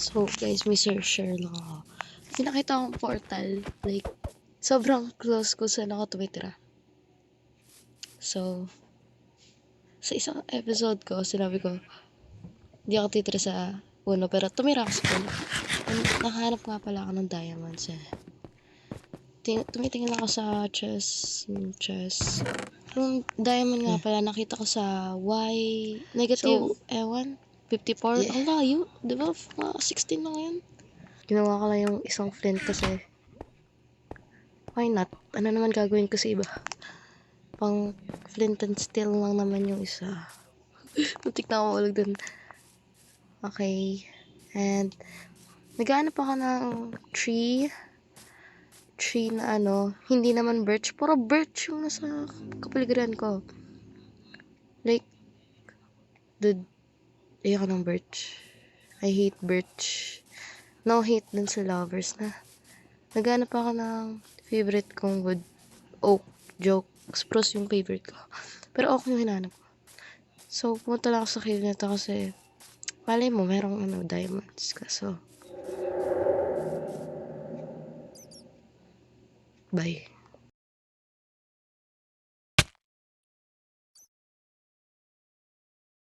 So, guys, may share lang ako. Pinakita akong portal. Like, sobrang close ko sa ako tumitira. So, sa isang episode ko, sinabi ko, hindi ako titira sa puno, pero tumira ako sa puno. And nakahanap nga pala ako ng diamonds eh. Tumitingin ako sa chest. Yung diamond nga pala, nakita ko sa Y negative, ewan, 54. Ang layo, di ba? Mga 16 lang yun. Ginawa ko lang yung isang flint kasi why not? Ano naman gagawin ko sa iba? Pang flint and steel lang naman yung isa. Muntik na ako maulog dun. Okay. And naghahanap ako ng tree na hindi naman birch. Puro birch yung nasa kapaligiran ko. Like, dude, ayoko ng birch. I hate birch. No hate dun sa lovers na. Naghanap ako ng favorite kong wood. Oak. Joke. Spruce yung favorite ko. Pero oak yung hinanap ko. So, pumunta lang ako sa cave na to kasi malay mo, merong diamonds. Kaso, bye.